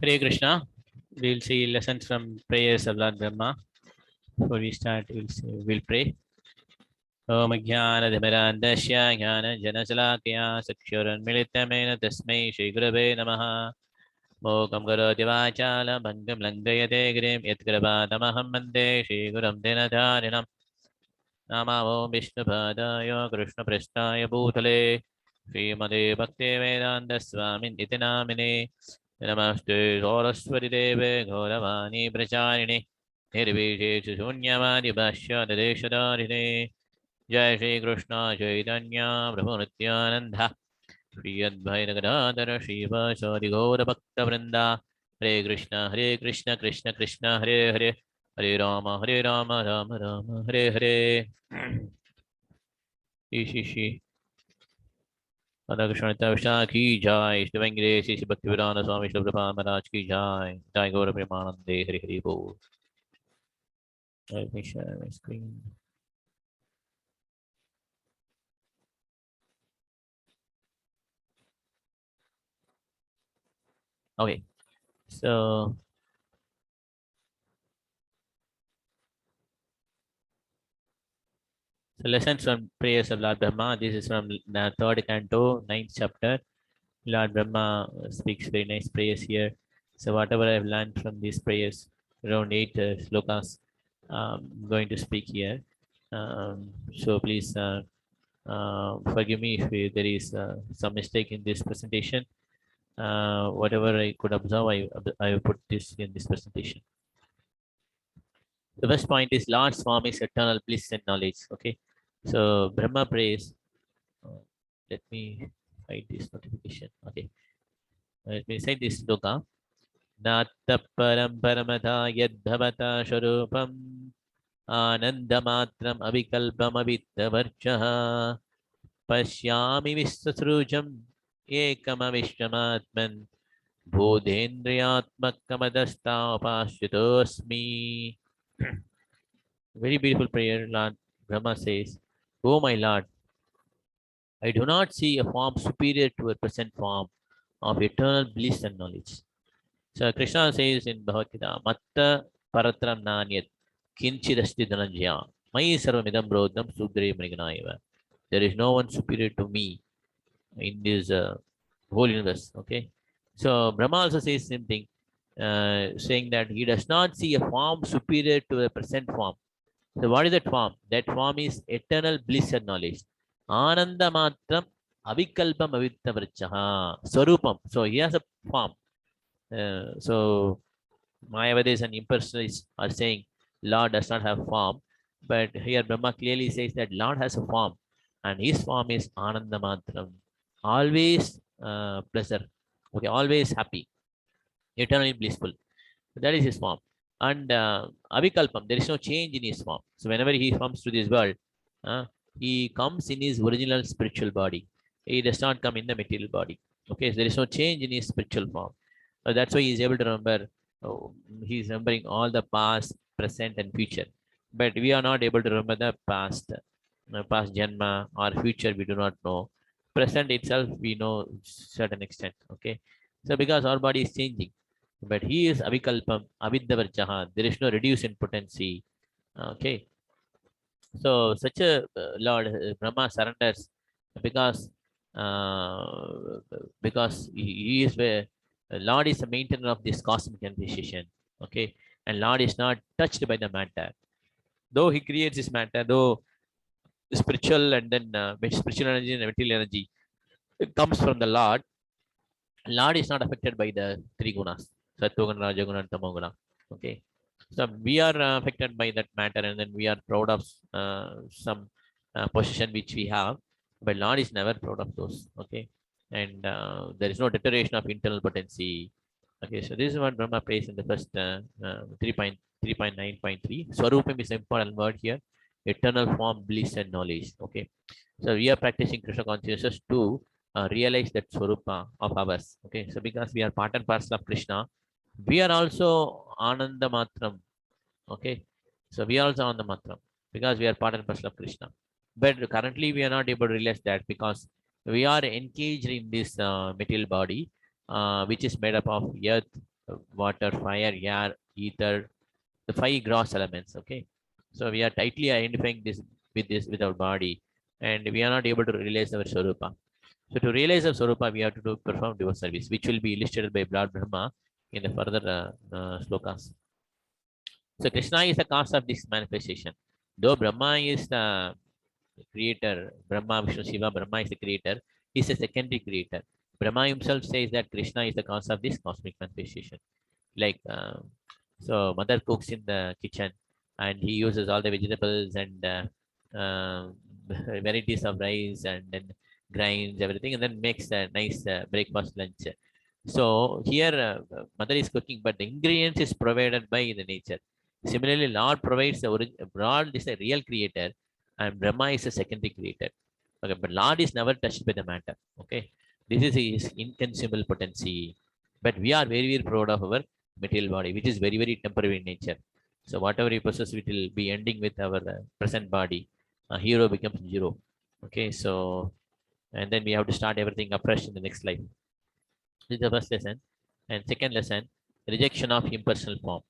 Hare Krishna. We'll see lessons from prayers of Lord Brahma. Before we start, we'll pray. Om Jnana-dhimmirandasya Jnana-janashalakaya Sakshurunmilitamena Tasmai Shri Gurave Namaha. Mokam Karoti Vachalam Bhangam Langayate Girim Yatkravatamaham Mande Shri Guram Dinadharinam. Namo Vishnu Padaya Krishna Prasthaya Bhutale Srimade Bhakti Vedanta Swamin Iti Namine. Namaste Saraswati Deve Gauravani Pracharini Nirvishesh Shunyavadi Bhashya Dadeshadharine. Jai Shri Krishna Chaitanya Prabhu Nityananda Shri Advaita Gadadhara Shri Vasadi Gaura Bhakta Vrinda. Hare Krishna Krishna Krishna Hare Hare Hare Rama Rama Rama Hare Hare. Shri Radha Krishna Tavishna ki jai. Shri Venkatesh Shri Bhaktivedanta Swami Shri Prabhupada Maharaj ki jai. Jai Gaura Premanande Hare Hare Bol. Let me share my screen. Okay, so lessons from prayers of Lord Brahma. This is from the third canto, 9th chapter. Lord Brahma speaks very nice prayers here. So whatever I've learned from these prayers, around 8 slokas, I'm going to speak here. So please forgive me if there is some mistake in this presentation. Whatever I could observe, I put this in this presentation. The first point is Lord's form is eternal bliss and knowledge. Okay, so Brahma prays. Let me hide this notification. Okay, let me say this sloka. Natta param paramata yadbhavata sharupam anandamatram avikalpam avittavarchaha pashyami vistasrujam ekam avishramatman bodhendriyatmakamadasta upashyatosmi. Very beautiful prayer. Lord Brahma says, "O my Lord, I do not see a form superior to a present form of eternal bliss and knowledge." So Krishna says in Bhagavad Gita, Matta paratram nanyat kinchidasti dhananjaya mai sarvamidam brodham sudre mriganaiva. There is no one superior to me in this whole universe. Okay. So Brahma also says same thing, saying that he does not see a form superior to the present form. So what is that form? That form is eternal bliss and knowledge. Ananda matram avikalpam avittavarchaha swarupam. So he has a form. So Mayavadis and impersonalists are saying Lord does not have form, but here Brahma clearly says that Lord has a form, and his form is Ananda Matram, always pleasure, okay, always happy, eternally blissful. That is his form. And Avikalpam, there is no change in his form. So whenever he comes to this world, he comes in his original spiritual body. He does not come in the material body. Okay, so there is no change in his spiritual form. That's why he is able to remember. He is remembering all the past, present, and future. But we are not able to remember the past, past janma or future. We do not know. Present itself, we know certain extent. Okay, so because our body is changing, but he is avikalpam, aviddavarchaha. There is no reduce in potency. Okay, so such a Lord Brahma surrenders because he is where Lord is the maintainer of this cosmic manifestation. Okay, and Lord is not touched by the matter. Though he creates this matter, though spiritual and then spiritual energy and material energy, it comes from the Lord. Lord is not affected by the three gunas, Sattva-guna, Raja-guna, and Tamo-guna. Okay, so we are affected by that matter, and then we are proud of some position which we have, but Lord is never proud of those. Okay, and there is no deterioration of internal potency. Okay, so this is what Brahma prays in the first 3.9.3. Swarupam is an important word here. Eternal form, bliss, and knowledge. Okay, so we are practicing Krishna consciousness to realize that Swarupa of ours. Okay, so because we are part and parcel of Krishna, we are also Ananda Matram. Okay, so we are also Ananda Matram because we are part and parcel of Krishna. But currently, we are not able to realize that because we are engaged in this material body, which is made up of earth, water, fire, air, ether, the five gross elements. Okay, so we are tightly identifying this with our body, and we are not able to realize our Swarupa. So to realize our Swarupa, we have to perform devote service, which will be illustrated by Lord Brahma in the further slokas. So Krishna is the cause of this manifestation. Though Brahma is the creator, Brahma, Vishnu, Shiva, Brahma is the creator, he is a secondary creator. Brahma himself says that Krishna is the cause of this cosmic manifestation. Like, so mother cooks in the kitchen and he uses all the vegetables and varieties of rice and then grinds everything and then makes a nice breakfast lunch. So here mother is cooking, but the ingredients is provided by the nature. Similarly, Lord provides the origin. Lord is a real creator and Brahma is a secondary creator. Okay, but Lord is never touched by the matter. Okay, this is his inconsumable potency. But we are very, very proud of our material body, which is very, very temporary in nature. So whatever we possess, it will be ending with our present body. Hero becomes zero. Okay, so and then we have to start everything afresh in the next life. This is the first lesson. And second lesson, rejection of impersonal form.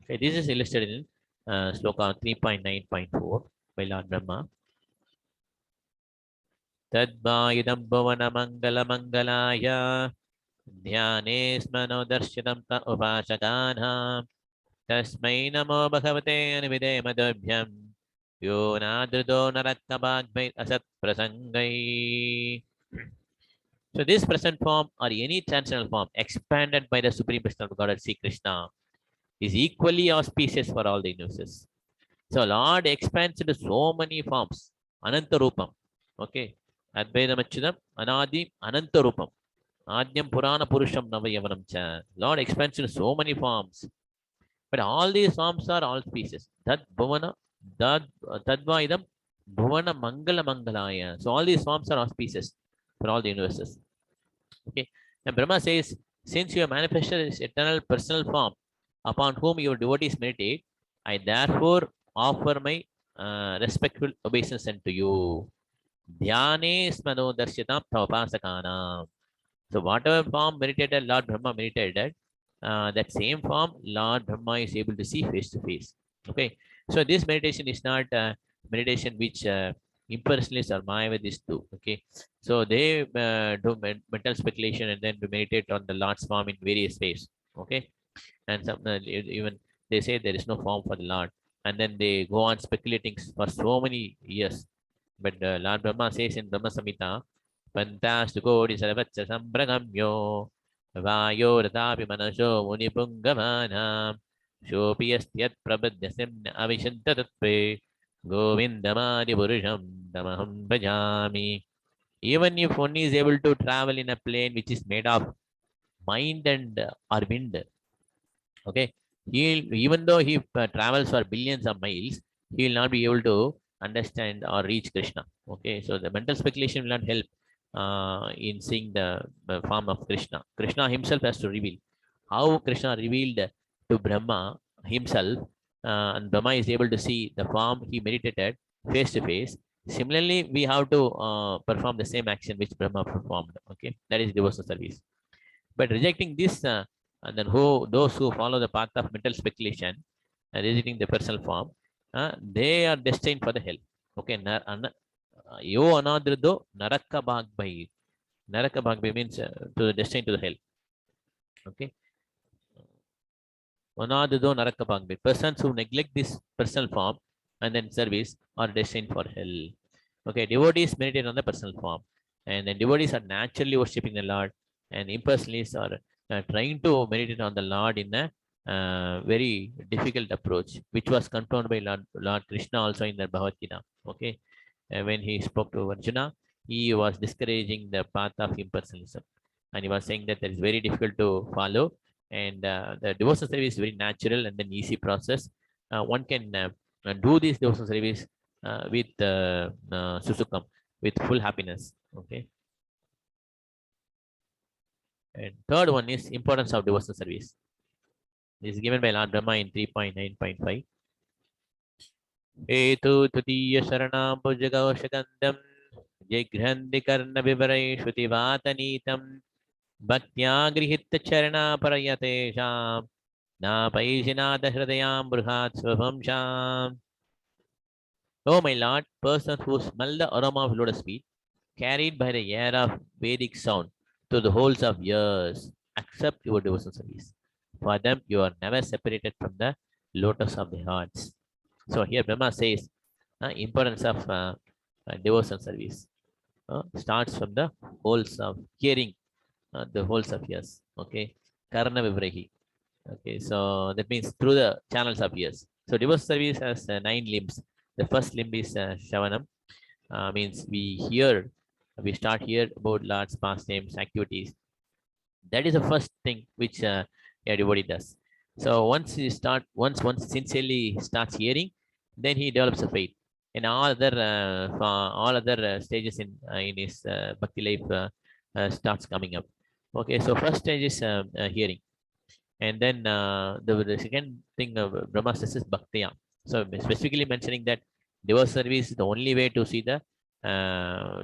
Okay, this is illustrated in sloka 3.9.4 by Lord Brahma. Tadvayidam bhavana mangala mangalaya dhyane smano darshitam ta upasakana tasmai namo bhagavate anivide madabhyam yo nadrudo narakabhagvait asat prasangai. So this present form or any transcendental form expanded by the Supreme Personality of Godhead Sri Krishna is equally auspicious for all the universes. So Lord expands into so many forms. Ananta Rupam. Okay. Advaita Machidam, Anadi, Ananta Rupam. Adnyam Purana Purusham Navayavanam Cha. Lord expands into so many forms. But all these forms are all species. Tad Bhavana, Tadvaidam, Bhavana Mangala Mangalaya. So all these forms are auspicious for all the universes. Okay. And Brahma says, since you have manifested this eternal personal form upon whom your devotees meditate, I therefore offer my respectful obeisance unto you. Dhyane smano darsyatam tavapasakana. So whatever form meditated, Lord Brahma meditated, that same form, Lord Brahma is able to see face to face. Okay. So this meditation is not meditation which impersonalists or Mayavadis do. Okay. So they do mental speculation and then meditate on the Lord's form in various ways. Okay. And some even they say there is no form for the Lord. And then they go on speculating for so many years. But Lord Brahma says in Brahma Samhita, Pantastukodi Sarvatsa Sambragamyo Vayo Ratapi Manasho Munipungavana Shopi Astyat Prabhadyasim Avishanta Tatve Govindamadi Purusham Tamaham Bhajami. Even if one is able to travel in a plane which is made of mind and or wind, okay, even though he travels for billions of miles, he will not be able to understand or reach Krishna. Okay, so the mental speculation will not help in seeing the form of Krishna. Krishna himself has to reveal how Krishna revealed to Brahma himself, and Brahma is able to see the form he meditated face to face. Similarly, we have to perform the same action which Brahma performed. Okay, that is devotional service. But rejecting this, and then those who follow the path of mental speculation, rejecting the personal form, they are destined for the hell. Okay, yo anadrido naraka bhagbai. Naraka bhagbai means to the destined to the hell. Okay, anadrido naraka bhagbai. Persons who neglect this personal form and then service are destined for hell. Okay, devotees meditate on the personal form, and then devotees are naturally worshipping the Lord, and impersonalists are trying to meditate on the Lord in a very difficult approach, which was confirmed by Lord Krishna also in the Bhagavad Gita. Okay, when he spoke to Arjuna, he was discouraging the path of impersonalism, and he was saying that it is very difficult to follow, and the devotional service is very natural and then easy process. One can do this devotional service with susukam, with full happiness. Okay. And third one is importance of devotional service. This is given by Lord Brahma in 3.9.5. Etu Tutiya Saranam Bhujagavashagandam Jighandi Karna Vivarai Shruti Vatanitam Bhaktya grihitta charana parayatesham na paishinada hridayam bruhat svabhamsham. Oh my Lord, person who smell the aroma of lotus feet, carried by the air of Vedic sound to the holes of years, accept your devotional service. For them, you are never separated from the lotus of the hearts. So here Brahma says, importance of devotional service starts from the holes of hearing, the holes of ears. Okay, Karna Vivrahi. Okay, so that means through the channels of ears. So devotional service has 9 limbs. The first limb is Shavanam, means we start here about Lord's pastimes, activities. That is the first thing which everybody does. So once sincerely starts hearing, then he develops a faith. And all other stages in his bhakti life starts coming up. Okay, so first stage is hearing, and then the second thing Brahma says is bhaktiya. So specifically mentioning that devotional service is the only way to see the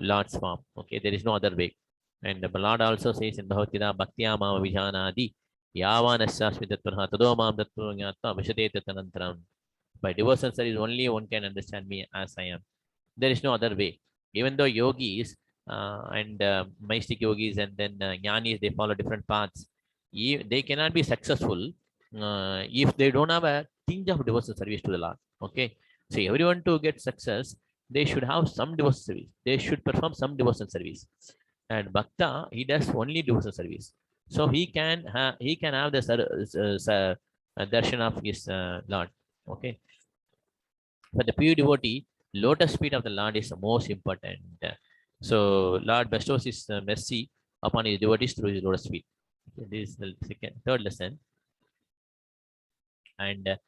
Lord's form. Okay, there is no other way. And the Lord also says in Bhagavad Gita, bhaktiya mama vijanadi yavanasasmitatvaha tadomam dattvanyatma vishade tatanantram. By devotional service only one can understand me as I am. There is no other way. Even though yogis and mystic yogis and then jnanis, they follow different paths. They cannot be successful if they don't have a tinge of devotional service to the Lord. Okay. So everyone to get success, they should have some devotional service. They should perform some devotional service. And Bhakta, he does only devotional service. So he can have the darshan of his Lord. Okay. For the pure devotee, lotus feet of the Lord is the most important. So Lord bestows his mercy upon his devotees through his lotus feet. Okay, this is the third lesson. And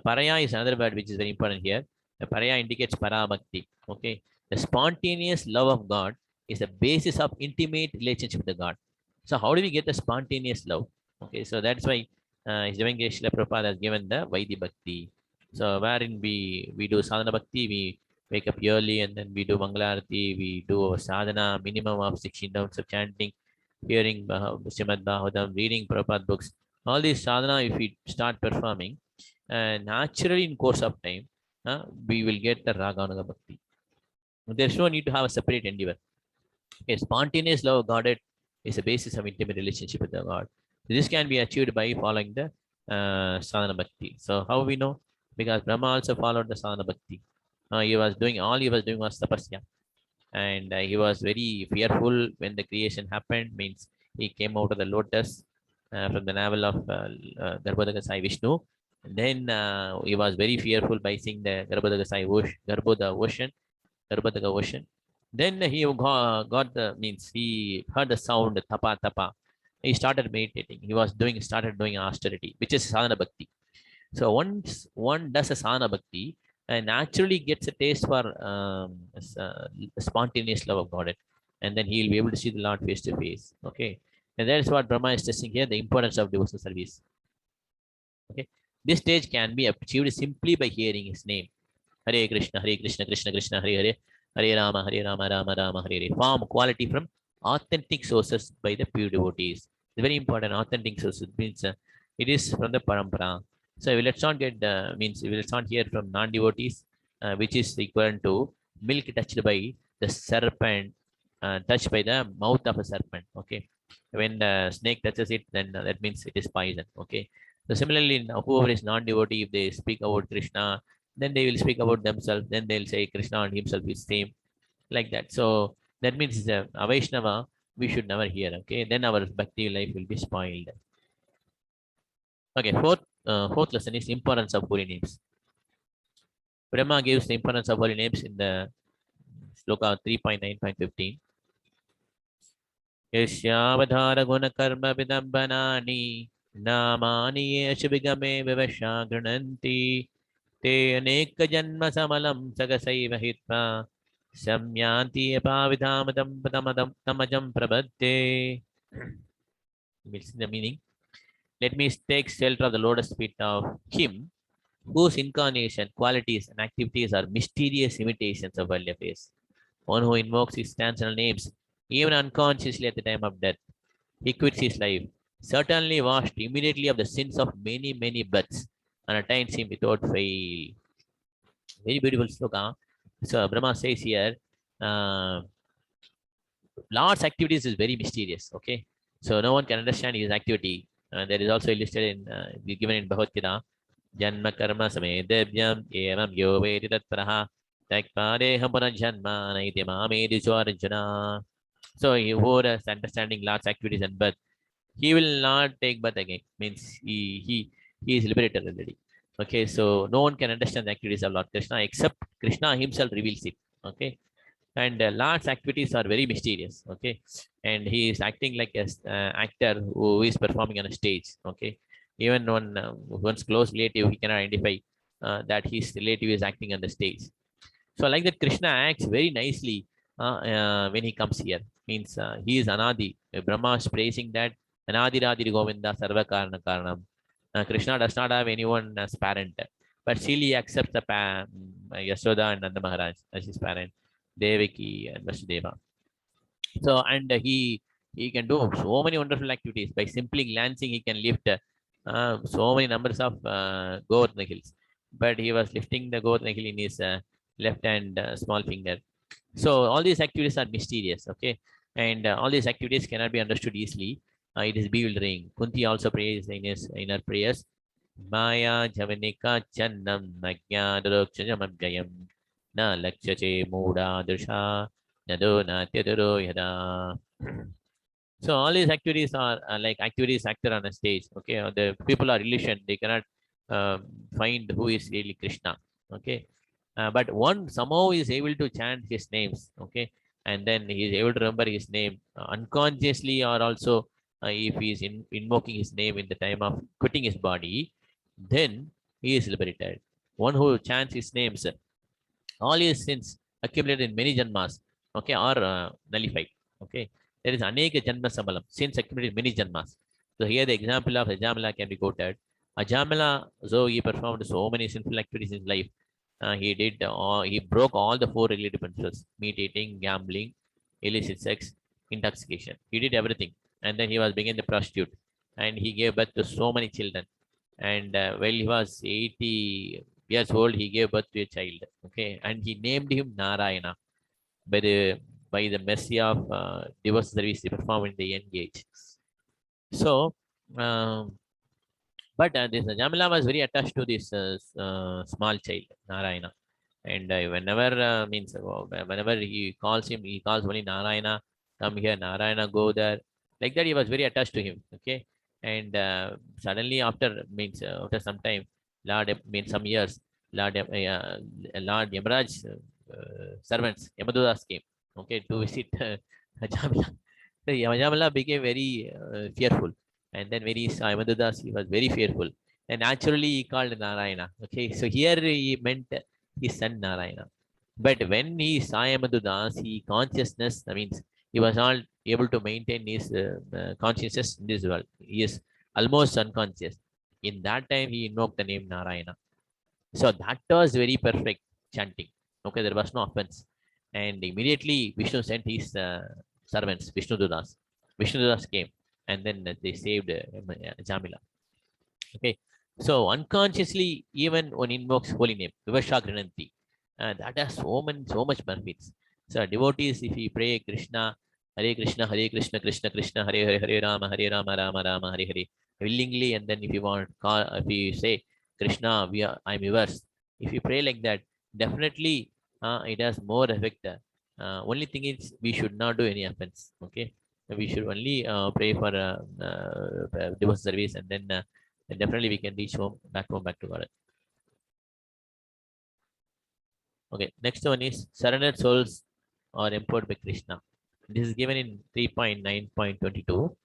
paraya is another word which is very important here. Paraya indicates parabhakti. Okay, the spontaneous love of God is the basis of intimate relationship with the God. So how do we get the spontaneous love? Okay, so that's why His Divine Grace Srila Prabhupada has given the Vaidhi Bhakti. So wherein we do sadhana bhakti, we wake up early and then we do Mangalarati, we do sadhana minimum of 16 rounds of chanting, hearing Srimad Bhagavatam, reading Prabhupada books. All these sadhana, if we start performing, naturally in course of time, we will get the Raganuga Bhakti. There's no need to have a separate endeavor. A spontaneous love of Godhead is the basis of intimate relationship with the God. This can be achieved by following the sadhana bhakti. So how we know? Because Brahma also followed the sadhana bhakti. He was doing was tapasya, and he was very fearful when the creation happened. Means he came out of the lotus from the navel of Garbhodaga Sai Vishnu. And then he was very fearful by seeing the Garbhodaga Sai ocean, Garbhodaga ocean. Then he got the means he heard the sound tapa tapa. He started meditating. Started doing austerity, which is sadhana bhakti. So once one does a sadhana bhakti, and naturally gets a taste for spontaneous love of God, and then he will be able to see the Lord face to face. Okay, and that is what Brahma is stressing here: the importance of devotional service. Okay, this stage can be achieved simply by hearing His name. Hare Krishna, Hare Krishna, Krishna Krishna, Hare Hare, Hare Rama, Hare Rama, Rama Rama, Hare Hare. Form quality from authentic sources by the pure devotees. The very important authentic sources means it is from the parampara. So let's not get means let's not hear from non-devotees, which is equivalent to milk touched by the serpent, touched by the mouth of a serpent. Okay, when the snake touches it, then that means it is poison. Okay, so similarly, whoever is non-devotee, if they speak about Krishna, then they will speak about themselves. Then they'll say Krishna and himself is same, like that. So that means a Vaishnava we should never hear. Okay, then our bhakti life will be spoiled. Okay, fourth lesson is importance of holy names. Brahma gives the importance of holy names in the sloka 3.9.15. Yashyavadhara guna karma vidambanani namani yesha vigame vivasha grananti te aneka janma samalam sagasaiva hitva samyanti apavidhamadam tamajam prabhate. The meaning. Let me take shelter of the lotus feet of him whose incarnation, qualities, and activities are mysterious imitations of earlier face. One who invokes his transcendental names, even unconsciously at the time of death, He quits his life, certainly washed immediately of the sins of many, many births, and attains him without fail. Very beautiful sloka. So Brahma says here, uh, Lord's activities is very mysterious. Okay, so no one can understand his activity. That is also listed in given in Bhagavad Gita. Janma karma samedevyam evam yo vedi tatparaha takpadeham punajanma naiti mamedi arjuna. So he who has understanding Lord's activities and birth, he will not take birth again. Means he is liberated already. Okay, so no one can understand the activities of Lord Krishna except Krishna himself reveals it. Okay, and Lord's activities are very mysterious. Okay, and he is acting like a actor who is performing on a stage. Okay, even when one's close relative, he cannot identify that his relative is acting on the stage. So like that, Krishna acts very nicely when he comes here. Means he is Anadi. Brahma is praising that Anadi Radhi Govinda Sarva Karana Karanam. Krishna does not have anyone as parent, but still he accepts the Yashoda and Nanda Maharaj as his parent, Devaki and Vasudeva. So and he can do so many wonderful activities by simply glancing. He can lift so many numbers of Govardhana hills, but he was lifting the Govardhana hill in his left hand small finger. So all these activities are mysterious. Okay, and all these activities cannot be understood easily. It is bewildering. Kunti also prays in her prayers, Maya Javanika Channam Nagyadrokshajamabjayam Na Lakshache Muda Drisha Nado Natyadaro Yada. So all these activities are like activities acted on a stage. Okay, the people are illusion. They cannot find who is really Krishna. Okay, but one somehow is able to chant his names. Okay, and then he is able to remember his name unconsciously, or also if he is invoking his name in the time of quitting his body, then he is liberated. One who chants his names, all his sins accumulated in many janmas, okay, are nullified. Okay, there is aneka janma samalam, sins accumulated in many janmas. So here the example of Ajamala can be quoted. Ajamala, so he performed so many sinful activities in life. He broke all the four related principles: meat eating, gambling, illicit sex, intoxication. He did everything, and then he was became the prostitute, and he gave birth to so many children. And while he was 80 years old, he gave birth to a child. Okay, and he named him Narayana by the mercy of divorce service he performed in the young age. So, um, but this Jamila was very attached to this small child Narayana, and whenever whenever he calls him, he calls only Narayana. Come here, Narayana, go there. Like that, he was very attached to him. Okay, and suddenly after some time, means some years, Lord Yamaraj servants Yamadudas came. Okay, to visit Jamila. So Jamila became very fearful, and then when he saw Yamadudas, he was very fearful, and naturally he called Narayana. Okay, so here he meant his son Narayana. But when he saw Yamadudas, he was not able to maintain his consciousness in this world. He is almost unconscious. In that time, he invoked the name Narayana. So that was very perfect chanting. Okay, there was no offense. And immediately Vishnu sent his servants, Vishnu Dudas. Vishnu Dudas came, and then they saved Jamila. Okay, so unconsciously, even one invokes holy name, Vivasha Grinanti, that has so much benefits. So devotees, if we pray Krishna, Hare Krishna, Krishna Krishna, Hare Hare, Hare Rama, Rama Rama, Hare Hare, willingly, and then if you want, if you say Krishna, I'm yours. If you pray like that, definitely it has more effect. Only thing is we should not do any offense. Okay, we should only pray for divorce service, and then definitely we can reach home, back to God. Okay, next one is surrendered souls are empowered by Krishna. This is given in 3.9.22.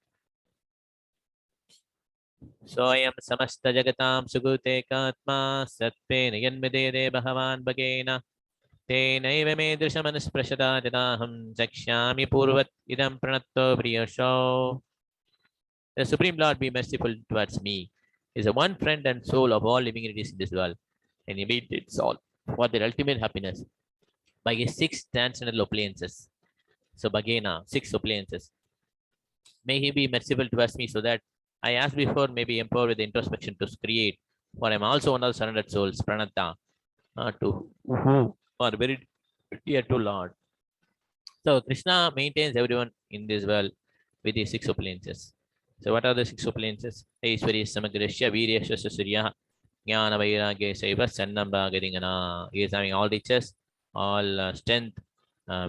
So I am samasta jagatam sugute katma satpena yanmede bhagavan bhagena tenaiva me drishamanusprashada jadaham jakshami purvat idam pranatto priyasho. The Supreme Lord be merciful towards me, is the one friend and soul of all living entities in this world, and he made its all for their ultimate happiness by his six transcendental appliances. So Bhagena, six appliances. May he be merciful towards me so that I asked before, may be empowered with introspection to create. For I am also one of the surrendered souls, Pranata, to who are very dear to Lord. So Krishna maintains everyone in this world with his six appliances. So what are the six appliances? Aishwarya Samagrashya Viryasya Surya Jnana Vairagya Saiva Sannam Bhagaringana. He is having all riches, all strength,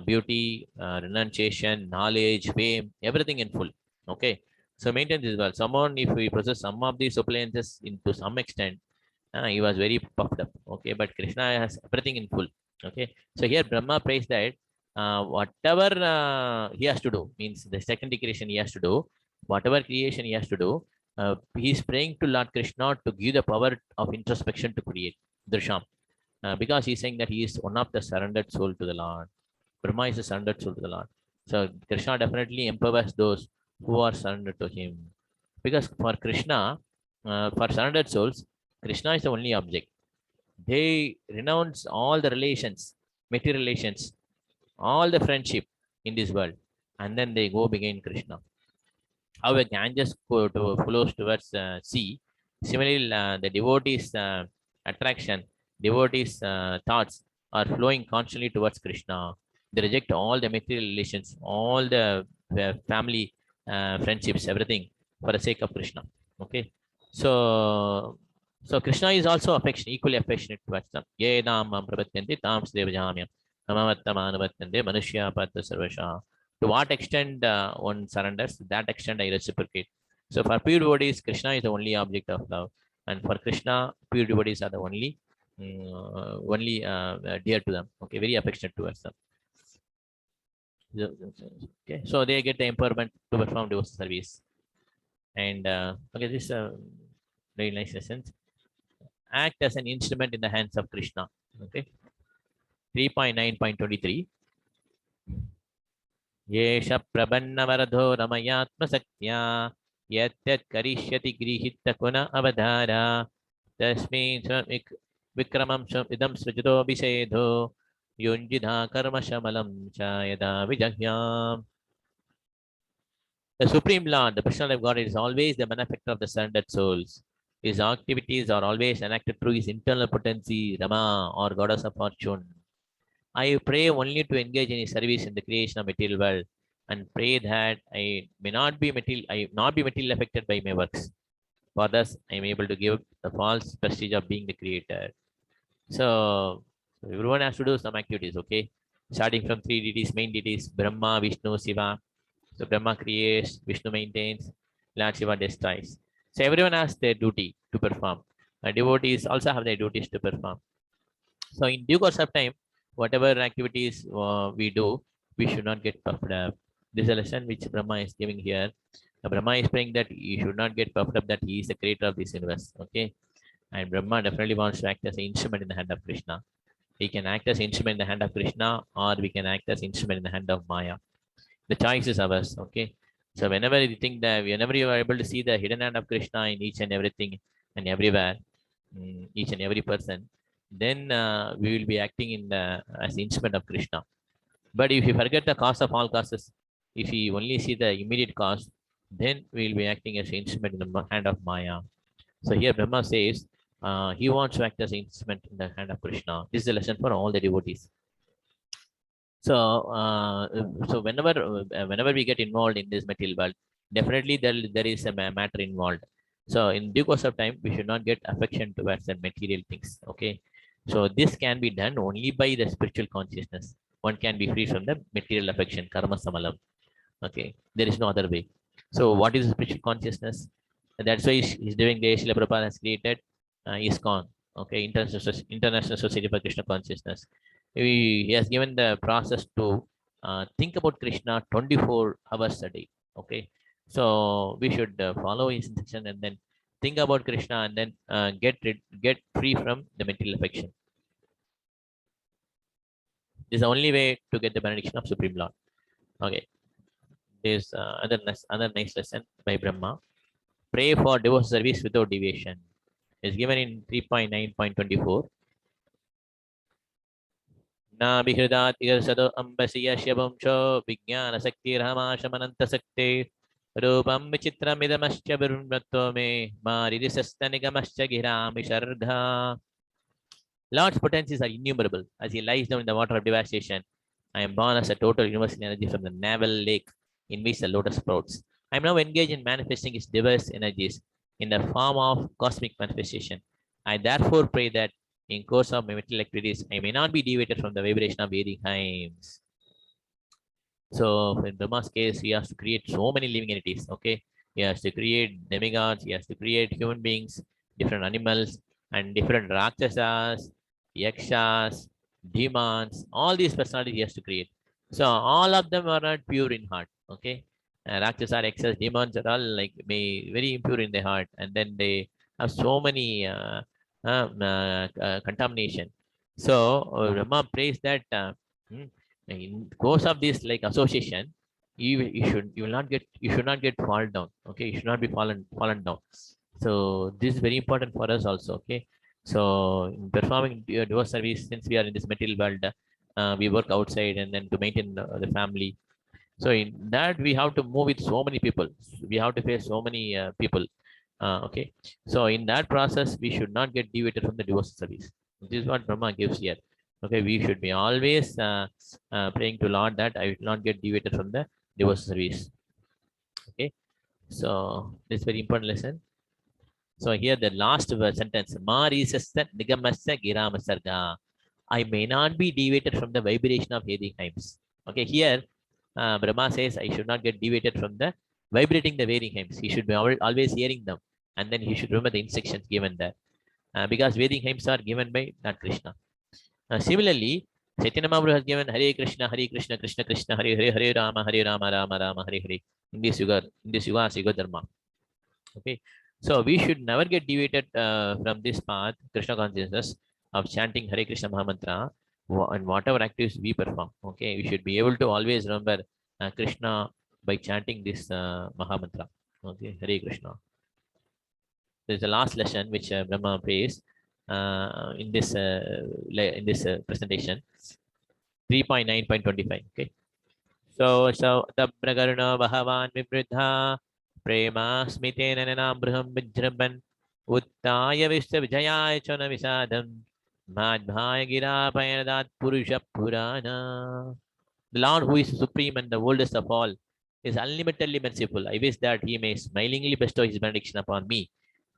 beauty, renunciation, knowledge, fame, everything in full. Okay. So maintain this well. Someone, if we possess some of these appliances into some extent, he was very puffed up. Okay, but Krishna has everything in full. Okay, so here Brahma prays that whatever he has to do, means the second creation he has to do, whatever creation he has to do, he is praying to Lord Krishna to give the power of introspection to create Drisham, because he is saying that he is one of the surrendered soul to the Lord. Brahma is a surrendered soul to the Lord. So Krishna definitely empowers those who are surrendered to him, because for Krishna, for surrendered souls, Krishna is the only object. They renounce all the relations, material relations, all the friendship in this world, and then they go begin Krishna. How a Ganges flows towards sea, similarly, the devotees' attraction, devotees' thoughts are flowing constantly towards Krishna. They reject all the material relations, all the family friendships, everything for the sake of Krishna. Okay, so Krishna is also equally affectionate towards them. Ye nam prabhatyanti tam devajamyam namavattamanavatande manushya patha sarvasha. To what extent one surrenders, that extent I reciprocate. So for pure devotees, Krishna is the only object of love, and for Krishna, pure devotees are the only dear to them. Okay, very affectionate towards them. Okay, so they get the empowerment to perform devotional service. And okay, this is a very nice lesson. Act as an instrument in the hands of Krishna. Okay, 3.9.23. येष प्रबन्नवरधो रमयात्मशक्त्या यत् करिष्यति गृहीतकुन अवधारा तस्मिन् विक्रमं इदं सृजतोऽभिषेधो युञ्जिधा कर्मशमलं च यदा विजह्याम्. The Supreme Lord, the personal of God, is always the benefactor of the surrendered souls. His activities are always enacted through his internal potency, Rama, or goddess of fortune. I pray only to engage in his service in the creation of material world, and pray that I may not be material affected by my works. For thus, I am able to give the false prestige of being the creator. So everyone has to do some activities, okay? Starting from three deities, main deities: Brahma, Vishnu, Shiva. So Brahma creates, Vishnu maintains, Lord Shiva destroys. So everyone has their duty to perform. Devotees also have their duties to perform. So in due course of time, whatever activities we do, we should not get puffed up. This is a lesson which Brahma is giving here. Brahma is saying that you should not get puffed up, that he is the creator of this universe. Okay, and Brahma definitely wants to act as an instrument in the hand of Krishna. He can act as instrument in the hand of Krishna, or we can act as instrument in the hand of Maya. The choice is ours. Okay, so whenever you are able to see the hidden hand of Krishna in each and everything and everywhere, each and every person, then we will be acting as the instrument of Krishna. But if you forget the cause of all causes, if you only see the immediate cause, then we will be acting as an instrument in the hand of Maya. So here Brahma says he wants to act as an instrument in the hand of Krishna. This is a lesson for all the devotees. So, whenever we get involved in this material world, definitely there is a matter involved. So, in due course of time, we should not get affection towards the material things. Okay, so this can be done only by the spiritual consciousness. One can be free from the material affection, karma samalam. Okay, there is no other way. So, what is spiritual consciousness? And that's why he's doing the Srila Prabhupada has created ISKCON. Okay, International Society for Krishna Consciousness. He has given the process to think about Krishna 24 hours a day. Okay, so we should follow his instruction and then think about Krishna, and then get free from the material affection. This is the only way to get the benediction of Supreme Lord. Okay, there's another nice lesson by Brahma. Pray for devotional service without deviation. Is given in 3.9.24. नाभिहृदातिर्सदो अम्बसिय शिवंशो विज्ञानशक्तिर्हमाशमनन्तशक्ते Rupam vichitramidamashcha virunvatto me maridisastanigamascha girami shargha. Lord's potencies are innumerable as he lies down in the water of devastation. I am born as a total universal energy from the navel lake in which the lotus sprouts. I am now engaged in manifesting his diverse energies in the form of cosmic manifestation. I therefore pray that in course of my mental activities, I may not be deviated from the vibration of Vedic hymns. So in Brahma's case, he has to create so many living entities. Okay, he has to create demigods, he has to create human beings, different animals, and different rakshasas, yakshas, demons. All these personalities he has to create. So all of them are not pure in heart. Okay, rakshasa, yakshas, demons are all like very impure in their heart, and then they have so many contamination. So Brahma prays that. Hmm, in course of this like association, you should not get fall down. Okay, you should not be fallen down. So this is very important for us also. Okay, so in performing your service, since we are in this material world, we work outside and then to maintain the family. So in that we have to move with so many people, we have to face so many people. Okay, so in that process we should not get deviated from the devotional service. This is what Brahma gives here. Okay, we should be always praying to Lord that I will not get deviated from the devotional service. Okay, so this is very important lesson. So here the last sentence, Marisasta Nigamasa Giramasarga. I may not be deviated from the vibration of Vedic hymns. Okay, here Brahma says I should not get deviated from the vibrating the Vedic hymns. He should be always hearing them, and then he should remember the instructions given there. Because Vedic hymns are given by Lord Krishna. Similarly, Chaitanya Mahaprabhu has given Hare Krishna, Hare Krishna, Krishna Krishna, Hare Hare, Hare Rama, Hare Rama, Rama Rama, Hare Hare. In this yuga dharma. Okay, so we should never get deviated from this path, Krishna consciousness of chanting Hare Krishna Mahamantra and whatever activities we perform. Okay, we should be able to always remember Krishna by chanting this Mahamantra. Okay, Hare Krishna. This is the last lesson which Brahma prays in this presentation, 3.9.25. Okay. So Tabragarna Bhavan Vibridha Prema Smitena Nanambraham Vijraban Uttaya Vista Vijaya Chana Visadam Madhaya Gira Payanadat Purusha Purana. The Lord who is supreme and the oldest of all is unlimitedly merciful. I wish that he may smilingly bestow his benediction upon me.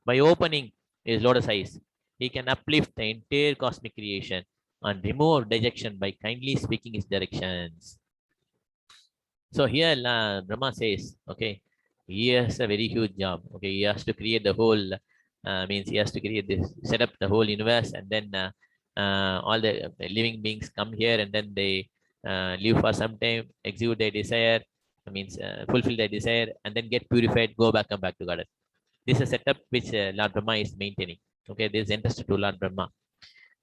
By opening his lotus eyes, he can uplift the entire cosmic creation and remove dejection by kindly speaking his directions. So here Brahma says, okay, he has a very huge job. Okay, he has to create the whole, means he has to create this, set up the whole universe, and then all the living beings come here, and then they live for some time, execute their desire, means fulfill their desire, and then get purified, go back, come back to God. This is a setup which Lord Brahma is maintaining. Okay, this is entrusted to Lord Brahma.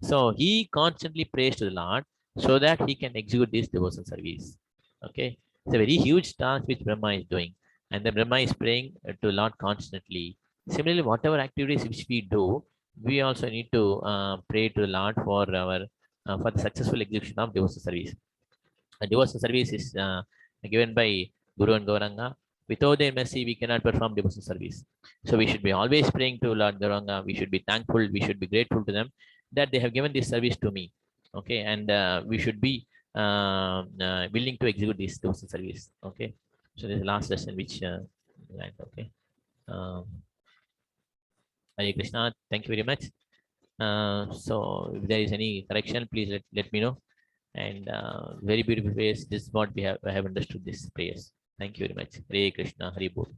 So he constantly prays to the Lord so that he can execute this devotional service. Okay, it's a very huge task which Brahma is doing, and then Brahma is praying to Lord constantly. Similarly, whatever activities which we do, we also need to pray to the Lord for the successful execution of devotional service. A devotional service is given by Guru and Gauranga. Without their mercy, we cannot perform devotional service. So we should be always praying to Lord Gauranga. We should be thankful. We should be grateful to them that they have given this service to me. Okay, and we should be willing to execute this devotional service. Okay, so this is the last lesson which okay. Um, Hare Krishna. Thank you very much. So if there is any correction, please let me know. And very beautiful ways. This is what I have understood this prayers. Thank you very much. Hare Krishna, Hare Bol.